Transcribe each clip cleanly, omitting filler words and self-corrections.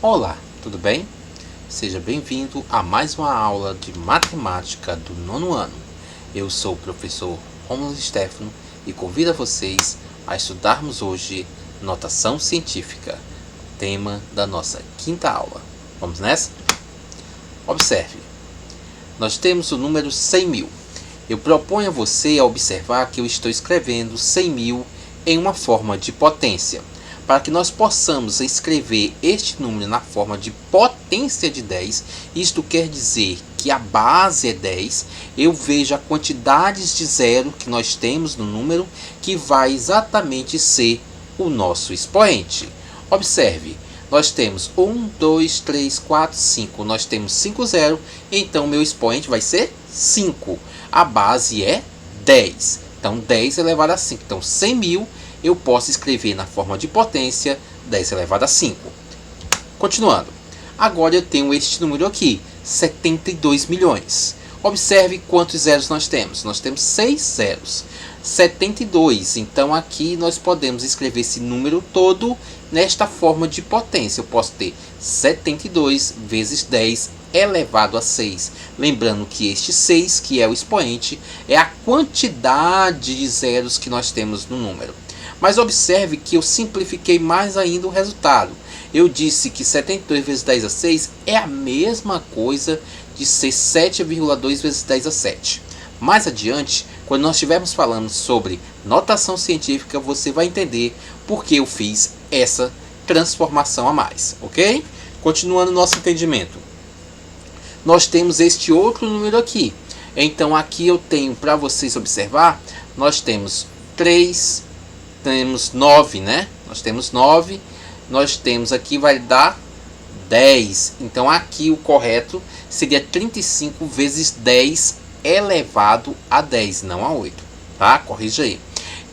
Olá, tudo bem? Seja bem-vindo a mais uma aula de matemática do nono ano. Eu sou o professor Rômulo Stefano e convido vocês a estudarmos hoje notação científica, tema da nossa quinta aula. Vamos nessa? Observe, nós temos o número 100.000. Eu proponho a você a observar que eu estou escrevendo 100.000 em uma forma de potência. Para que nós possamos escrever este número na forma de potência de 10, isto quer dizer que a base é 10, eu vejo a quantidade de zero que nós temos no número, que vai exatamente ser o nosso expoente. Observe, nós temos 1, 2, 3, 4, 5, nós temos 5 zeros, então meu expoente vai ser 5. A base é 10, então 10 elevado a 5, então 100.000 eu posso escrever na forma de potência 10 elevado a 5. Continuando. Agora eu tenho este número aqui, 72 milhões. Observe quantos zeros nós temos. Nós temos 6 zeros. 72. Então aqui nós podemos escrever esse número todo nesta forma de potência. Eu posso ter 72 vezes 10 elevado a 6. Lembrando que este 6, que é o expoente, é a quantidade de zeros que nós temos no número. Mas observe que eu simplifiquei mais ainda o resultado. Eu disse que 72 vezes 10 a 6 é a mesma coisa de ser 7,2 vezes 10 a 7. Mais adiante, quando nós estivermos falando sobre notação científica, você vai entender por que eu fiz essa transformação a mais, ok? Continuando nosso entendimento. Nós temos este outro número aqui. Então aqui eu tenho, para vocês observar, nós temos 3... temos 9, né? Nós temos 9. Nós temos aqui, vai dar 10. Então aqui o correto seria 35 vezes 10 elevado a 10, não a 8. Tá? Corrija aí.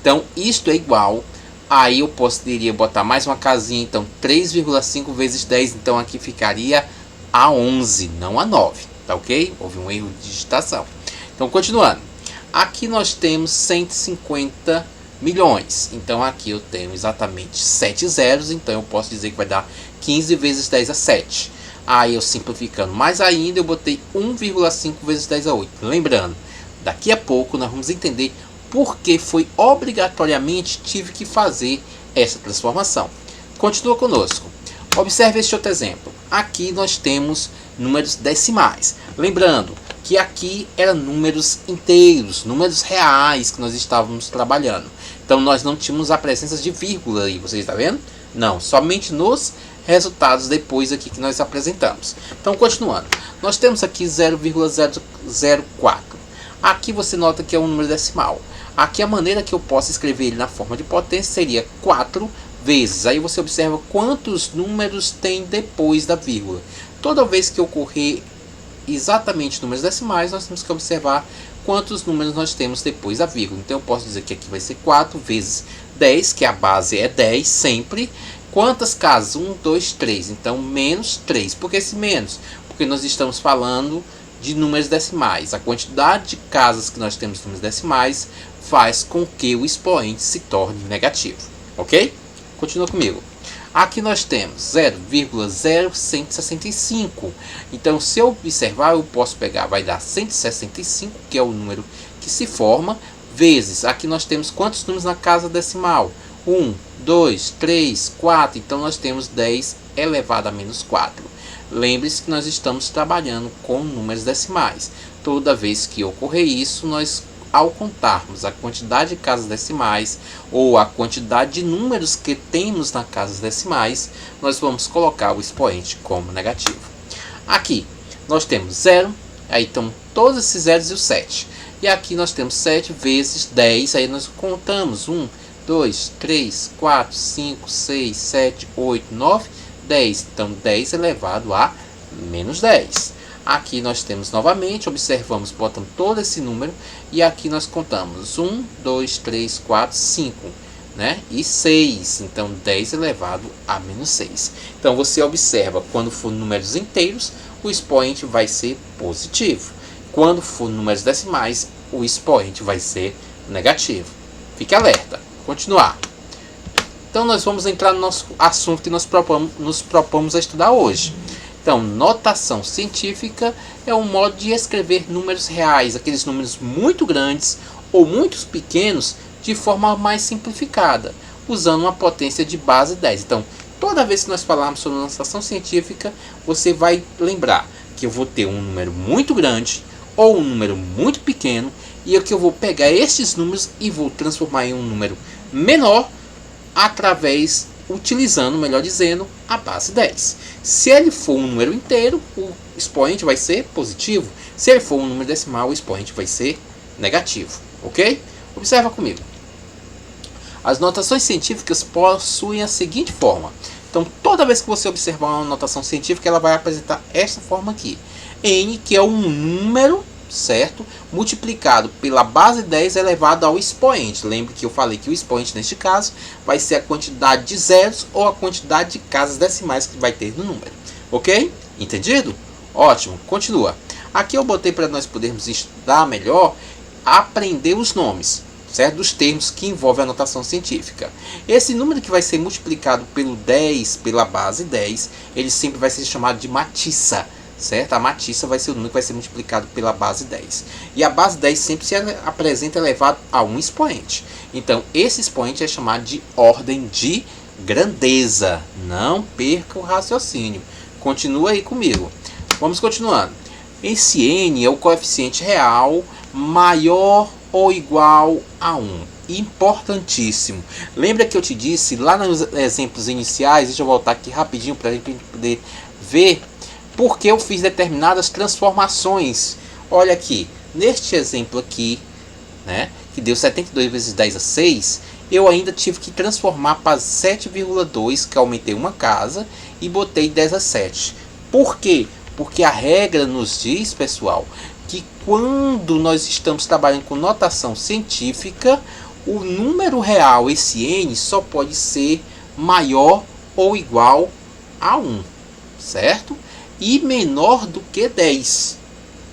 Então isto é igual. Aí eu poderia botar mais uma casinha. Então 3,5 vezes 10. Então aqui ficaria a 11, não a 9. Tá ok? Houve um erro de digitação. Então continuando. Aqui nós temos 150 milhões. Então aqui eu tenho exatamente 7 zeros, então eu posso dizer que vai dar 15 vezes 10 a 7. Aí eu simplificando mais ainda, eu botei 1,5 vezes 10 a 8. Lembrando, daqui a pouco nós vamos entender por que foi obrigatoriamente tive que fazer essa transformação. Continua conosco. Observe este outro exemplo. Aqui nós temos números decimais. Lembrando que aqui eram números inteiros, números reais que nós estávamos trabalhando. Então nós não tínhamos a presença de vírgula aí, vocês estão vendo? Não, somente nos resultados depois aqui que nós apresentamos. Então continuando, nós temos aqui 0,004. Aqui você nota que é um número decimal. Aqui a maneira que eu posso escrever ele na forma de potência seria 4 vezes. Aí você observa quantos números tem depois da vírgula. Toda vez que ocorrer exatamente números decimais, nós temos que observar quantos números nós temos depois da vírgula. Então eu posso dizer que aqui vai ser 4 vezes 10, que a base é 10 sempre. Quantas casas? 1, 2, 3. Então menos 3. Por que esse menos? Porque nós estamos falando de números decimais. A quantidade de casas que nós temos em números decimais faz com que o expoente se torne negativo. Ok? Continua comigo. Aqui nós temos 0,0165. Então, se eu observar, eu posso pegar, vai dar 165, que é o número que se forma, vezes, aqui nós temos quantos números na casa decimal? 1, 2, 3, 4. Então, nós temos 10 elevado a menos 4. Lembre-se que nós estamos trabalhando com números decimais. Toda vez que ocorrer isso, nós, ao contarmos a quantidade de casas decimais ou a quantidade de números que temos nas casas decimais, nós vamos colocar o expoente como negativo. Aqui nós temos 0, aí estão todos esses zeros e o 7. E aqui nós temos 7 vezes 10, aí nós contamos 1, 2, 3, 4, 5, 6, 7, 8, 9, 10. Então 10 elevado a menos 10. Aqui nós temos novamente, observamos, botamos todo esse número e aqui nós contamos 1, 2, 3, 4, 5, né? E 6, então 10 elevado a menos 6. Então você observa, quando for números inteiros, o expoente vai ser positivo. Quando for números decimais, o expoente vai ser negativo. Fique alerta. Continuar. Então nós vamos entrar no nosso assunto que nos propomos a estudar hoje. Então, notação científica é um modo de escrever números reais, aqueles números muito grandes ou muito pequenos, de forma mais simplificada, usando uma potência de base 10. Então, toda vez que nós falarmos sobre notação científica, você vai lembrar que eu vou ter um número muito grande ou um número muito pequeno, e que eu vou pegar estes números e vou transformar em um número menor utilizando, melhor dizendo, a base 10. Se ele for um número inteiro, o expoente vai ser positivo. Se ele for um número decimal, o expoente vai ser negativo. Ok? Observa comigo. As notações científicas possuem a seguinte forma. Então, toda vez que você observar uma notação científica, ela vai apresentar esta forma aqui. N, que é um número, certo? Multiplicado pela base 10 elevado ao expoente. Lembre que eu falei que o expoente, neste caso, vai ser a quantidade de zeros ou a quantidade de casas decimais que vai ter no número. Ok? Entendido? Ótimo. Continua. Aqui eu botei para nós podermos estudar melhor, aprender os nomes, certo? Dos termos que envolvem a notação científica. Esse número que vai ser multiplicado pelo 10, pela base 10, ele sempre vai ser chamado de matiça. Certo? A matiça vai ser o número que vai ser multiplicado pela base 10. E a base 10 sempre se apresenta elevado a um expoente. Então, esse expoente é chamado de ordem de grandeza. Não perca o raciocínio. Continua aí comigo. Vamos continuando. Esse n é o coeficiente real maior ou igual a 1. Importantíssimo. Lembra que eu te disse lá nos exemplos iniciais, deixa eu voltar aqui rapidinho para a gente poder ver porque eu fiz determinadas transformações. Olha aqui, neste exemplo aqui, né, que deu 72 vezes 10 a 6, eu ainda tive que transformar para 7,2, que aumentei uma casa, e botei 10 a 7. Por quê? Porque a regra nos diz, pessoal, que quando nós estamos trabalhando com notação científica, o número real, esse n, só pode ser maior ou igual a 1, certo? E menor do que 10,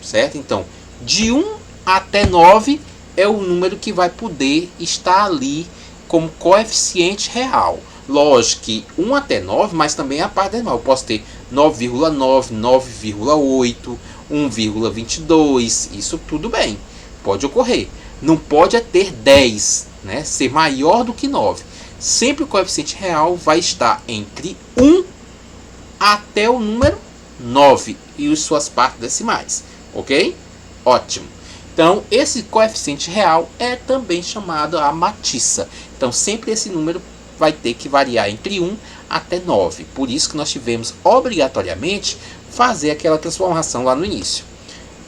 certo? Então, de 1 até 9 é o número que vai poder estar ali como coeficiente real. Lógico que 1 até 9, mas também a parte decimal. Eu posso ter 9,9, 9,8, 1,22, isso tudo bem, pode ocorrer. Não pode ter 10, né? Ser maior do que 9. Sempre o coeficiente real vai estar entre 1 até o número 9 e as suas partes decimais, ok? Ótimo. Então, esse coeficiente real é também chamado a matiça. Então, sempre esse número vai ter que variar entre 1 até 9. Por isso que nós tivemos obrigatoriamente fazer aquela transformação lá no início.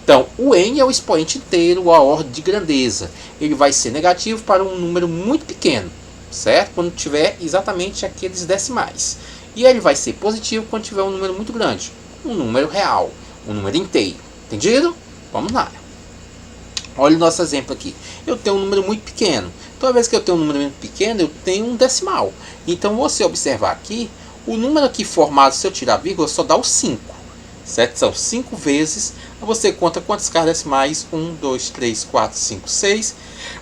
Então, o n é o expoente inteiro, a ordem de grandeza. Ele vai ser negativo para um número muito pequeno, certo? Quando tiver exatamente aqueles decimais. E ele vai ser positivo quando tiver um número muito grande, um número real, um número inteiro. Entendido? Vamos lá. Olha o nosso exemplo aqui. Eu tenho um número muito pequeno. Toda vez que eu tenho um número muito pequeno, eu tenho um decimal. Então, você observar aqui, o número aqui formado, se eu tirar a vírgula, só dá o 5. Certo? São 5 vezes. Você conta quantas casas decimais? 1, 2, 3, 4, 5, 6.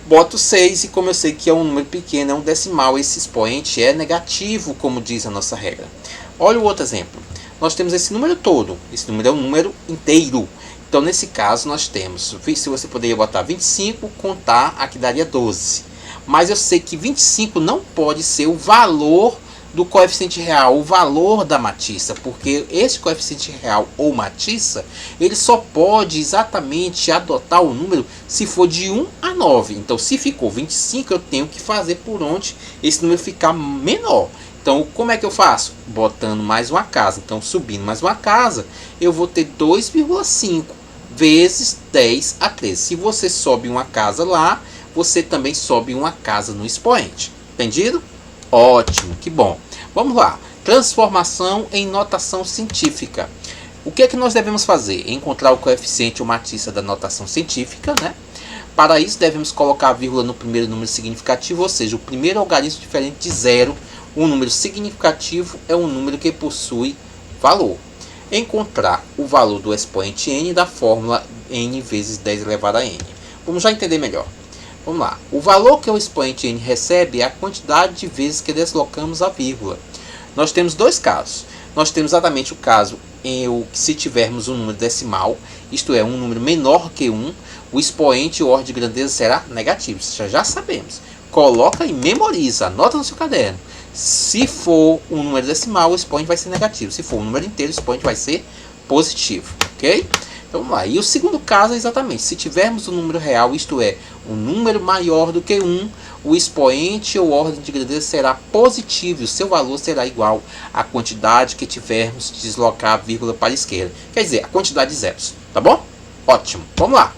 Boto 6 e como eu sei que é um número pequeno, é um decimal, esse expoente é negativo, como diz a nossa regra. Olha o outro exemplo. Nós temos esse número todo. Esse número é um número inteiro. Então, nesse caso, nós temos, se você poderia botar 25, contar, aqui daria 12. Mas eu sei que 25 não pode ser o valor do coeficiente real, o valor da matiça, porque esse coeficiente real ou matiça, ele só pode exatamente adotar o número se for de 1 a 9. Então, se ficou 25, eu tenho que fazer por onde esse número ficar menor. Então, como é que eu faço? Botando mais uma casa. Então, subindo mais uma casa, eu vou ter 2,5 vezes 10 a 13. Se você sobe uma casa lá, você também sobe uma casa no expoente. Entendido? Ótimo, que bom. Vamos lá. Transformação em notação científica. O que é que nós devemos fazer? Encontrar o coeficiente ou matiça da notação científica, né? Para isso, devemos colocar a vírgula no primeiro número significativo, ou seja, o primeiro algarismo diferente de zero. Um número significativo é um número que possui valor. Encontrar o valor do expoente n da fórmula n vezes 10 elevado a n. Vamos já entender melhor. Vamos lá. O valor que o expoente n recebe é a quantidade de vezes que deslocamos a vírgula. Nós temos dois casos. Nós temos exatamente o caso se tivermos um número decimal, isto é, um número menor que 1, o expoente ou ordem de grandeza será negativo. Isso já sabemos. Coloca e memoriza, anota no seu caderno. Se for um número decimal, o expoente vai ser negativo. Se for um número inteiro, o expoente vai ser positivo. Ok? Então vamos lá. E o segundo caso é exatamente, se tivermos um número real, isto é, um número maior do que 1, o expoente ou ordem de grandeza será positivo e o seu valor será igual à quantidade que tivermos de deslocar a vírgula para a esquerda. Quer dizer, a quantidade de zeros. Tá bom? Ótimo. Vamos lá.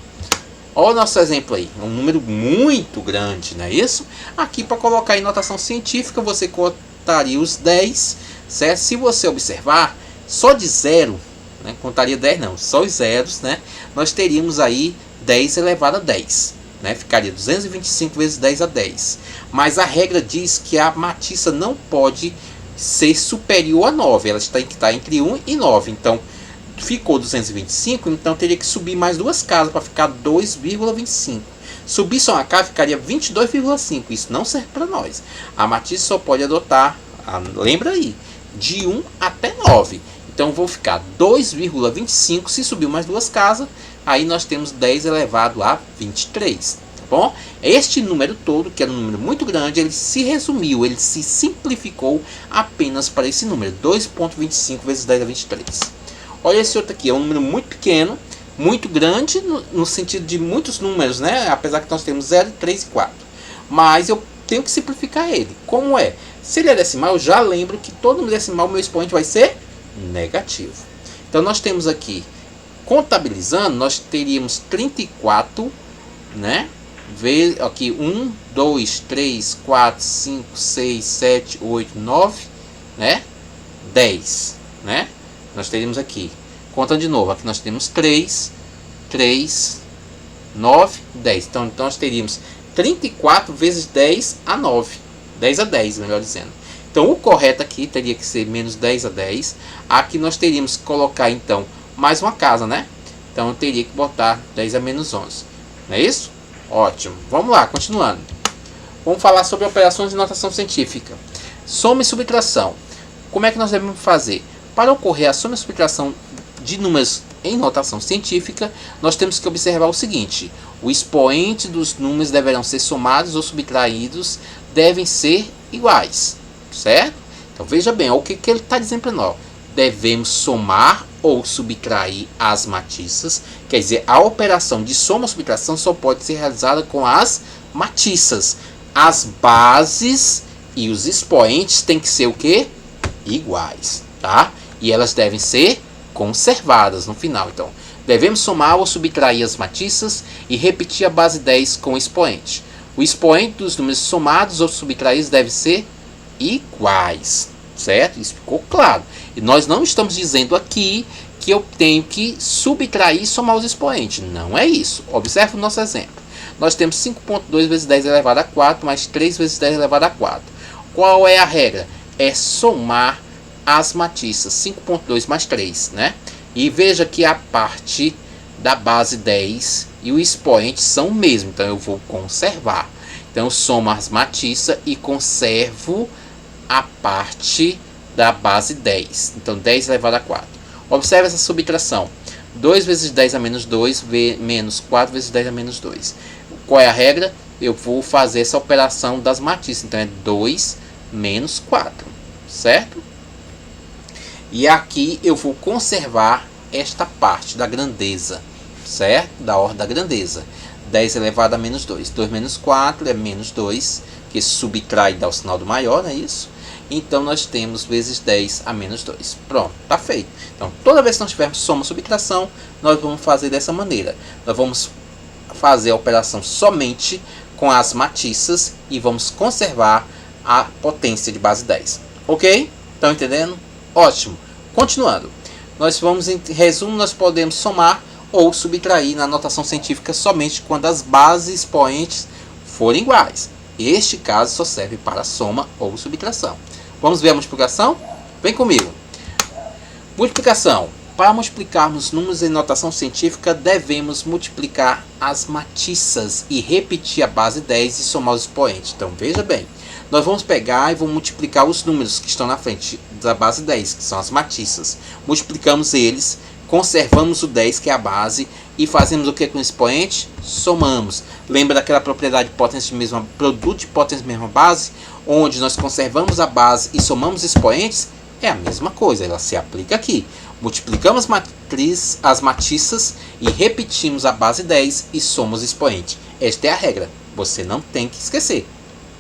Olha o nosso exemplo aí. Um número muito grande, não é isso? Aqui, para colocar em notação científica, você contaria os 10, certo? Se você observar, só de zero, né? Contaria 10 não, só os zeros, né? Nós teríamos aí 10 elevado a 10. Né? Ficaria 225 vezes 10 a 10. Mas a regra diz que a matiça não pode ser superior a 9. Ela tem que estar entre 1 e 9. Então, ficou 225, então teria que subir mais duas casas para ficar 2,25. Subir só uma casa ficaria 22,5. Isso não serve para nós. A matiça só pode adotar, lembra aí, de 1 até 9. Então, vou ficar 2,25. Se subir mais duas casas, aí nós temos 10 elevado a 23, tá bom? Este número todo, que era um número muito grande, ele se resumiu, ele se simplificou apenas para esse número, 2,25 vezes 10 a 23. Olha esse outro aqui, é um número muito pequeno, muito grande, no sentido de muitos números, né? Apesar que nós temos 0, 3 e 4. Mas eu tenho que simplificar ele. Como é? Se ele é decimal, eu já lembro que todo número decimal, meu expoente vai ser negativo. Então, nós temos aqui, contabilizando, nós teríamos 34, né? Aqui 1, 2, 3, 4, 5, 6, 7, 8, 9, né? 10, né? Nós teríamos aqui, contando de novo, aqui nós temos 3, 9, 10. Então nós teríamos 34 vezes 10 a 9. 10 a 10, melhor dizendo. Então o correto aqui teria que ser menos 10 a 10. Aqui nós teríamos que colocar então mais uma casa, né? Então eu teria que botar 10 a menos 11. Não é isso? Ótimo. Vamos lá, continuando. Vamos falar sobre operações de notação científica. Soma e subtração. Como é que nós devemos fazer? Para ocorrer a soma e subtração de números em notação científica, nós temos que observar o seguinte: o expoente dos números deverão ser somados ou subtraídos, devem ser iguais, certo? Então veja bem, olha o que ele está dizendo para nós. Devemos somar ou subtrair as matiças, quer dizer, a operação de soma ou subtração só pode ser realizada com as matiças. As bases e os expoentes têm que ser o quê? Iguais, tá? E elas devem ser conservadas no final. Então, devemos somar ou subtrair as matiças e repetir a base 10 com o expoente. O expoente dos números somados ou subtraídos deve ser iguais, certo? Isso ficou claro. E nós não estamos dizendo aqui que eu tenho que subtrair e somar os expoentes. Não é isso. Observe o nosso exemplo. Nós temos 5,2 vezes 10 elevado a 4 mais 3 vezes 10 elevado a 4. Qual é a regra? É somar as matiças, 5,2 mais 3, né? E veja que a parte da base 10 e o expoente são o mesmo, então eu vou conservar. Então eu somo as matiças e conservo a parte da base 10. Então 10 elevado a 4. Observe essa subtração. 2 vezes 10 a menos 2 menos 4 vezes 10 a menos 2. Qual é a regra? Eu vou fazer essa operação das matiças. Então é 2 menos 4, certo? E aqui eu vou conservar esta parte da grandeza, certo? Da ordem da grandeza. 10 elevado a menos 2. 2 menos 4 é menos 2, que subtrai e dá o sinal do maior, não é isso? Então nós temos vezes 10 a menos 2. Pronto, está feito. Então toda vez que nós tivermos soma ou subtração, nós vamos fazer dessa maneira. Nós vamos fazer a operação somente com as matiças e vamos conservar a potência de base 10. Ok? Estão entendendo? Ótimo. Continuando. Nós vamos, em resumo, nós podemos somar ou subtrair na notação científica somente quando as bases expoentes forem iguais. Este caso só serve para soma ou subtração. Vamos ver a multiplicação? Vem comigo. Multiplicação. Para multiplicarmos números em notação científica, devemos multiplicar as matiças e repetir a base 10 e somar os expoentes. Então, veja bem, nós vamos pegar e vamos multiplicar os números que estão na frente da base 10, que são as matiças. Multiplicamos eles, conservamos o 10, que é a base, e fazemos o que com o expoente? Somamos. Lembra daquela propriedade de potência de mesma, produto de potência de mesma base, onde nós conservamos a base e somamos expoentes? É a mesma coisa, ela se aplica aqui. Multiplicamos as matiças e repetimos a base 10 e somos expoente. Esta é a regra, você não tem que esquecer.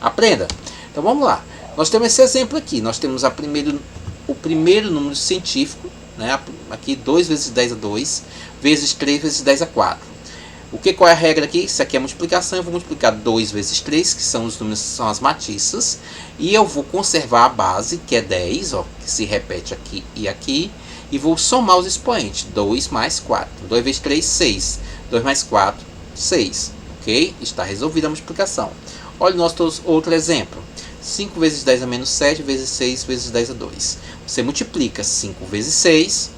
Aprenda. Então vamos lá. Nós temos esse exemplo aqui. Nós temos o primeiro número científico, né? Aqui 2 vezes 10 a 2, vezes 3 vezes 10 a 4. Qual é a regra aqui? Isso aqui é a multiplicação. Eu vou multiplicar 2 vezes 3, que são os números, são as matiças. E eu vou conservar a base, que é 10, ó, que se repete aqui e aqui. E vou somar os expoentes. 2 mais 4. 2 vezes 3, 6. 2 mais 4, 6. Ok? Está resolvida a multiplicação. Olha o nosso outro exemplo. 5 vezes 10 a menos 7, vezes 6, vezes 10 a 2. Você multiplica 5 vezes 6,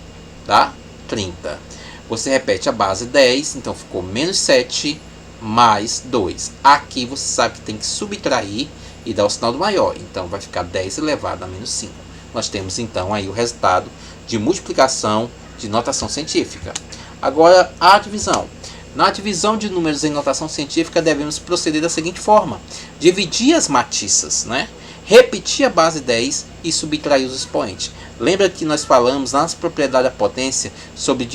dá 30. Você repete a base 10, então ficou menos 7 mais 2. Aqui você sabe que tem que subtrair e dar o sinal do maior. Então vai ficar 10 elevado a menos 5. Nós temos então aí o resultado de multiplicação de notação científica. Agora a divisão. Na divisão de números em notação científica, devemos proceder da seguinte forma: dividir as matiças, né? Repetir a base 10 e subtrair os expoentes. Lembra que nós falamos nas propriedades da potência sobre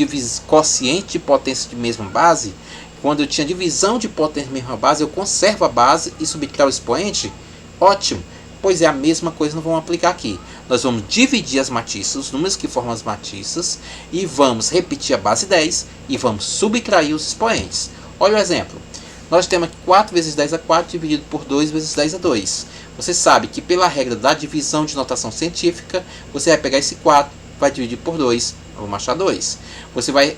quociente de potência de mesma base? Quando eu tinha divisão de potência de mesma base, eu conservo a base e subtraio o expoente? Ótimo! Pois é a mesma coisa, nós vamos aplicar aqui. Nós vamos dividir as matiças, os números que formam as matiças, e vamos repetir a base 10 e vamos subtrair os expoentes. Olha o exemplo. Nós temos aqui 4 vezes 10 a 4 dividido por 2 vezes 10 a 2. Você sabe que pela regra da divisão de notação científica, você vai pegar esse 4, vai dividir por 2, vamos achar 2.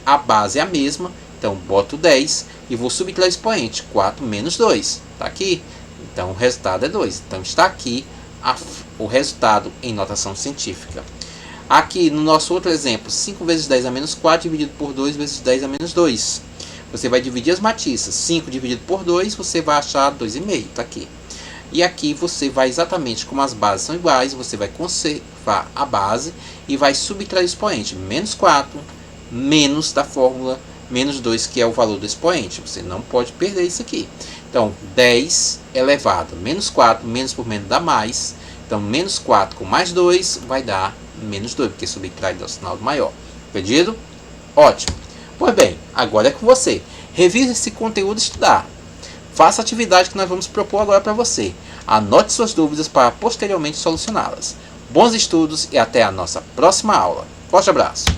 A base é a mesma, então boto 10 e vou subtrair o expoente. 4 menos 2, está aqui. Então o resultado é 2. Então está aqui o resultado em notação científica. Aqui no nosso outro exemplo, 5 vezes 10 a menos 4 dividido por 2 vezes 10 a menos 2. Você vai dividir as matiças. 5 dividido por 2, você vai achar 2,5. Está aqui. E aqui você vai exatamente como as bases são iguais, você vai conservar a base e vai subtrair o expoente. Menos 4, menos da fórmula, menos 2, que é o valor do expoente. Você não pode perder isso aqui. Então, 10 elevado a menos 4, menos por menos dá mais. Então, menos 4 com mais 2 vai dar menos 2, porque subtrai dá o sinal do maior. Entendido? Ótimo. Pois bem, agora é com você. Revise esse conteúdo e estudar. Faça a atividade que nós vamos propor agora para você. Anote suas dúvidas para posteriormente solucioná-las. Bons estudos e até a nossa próxima aula. Forte abraço!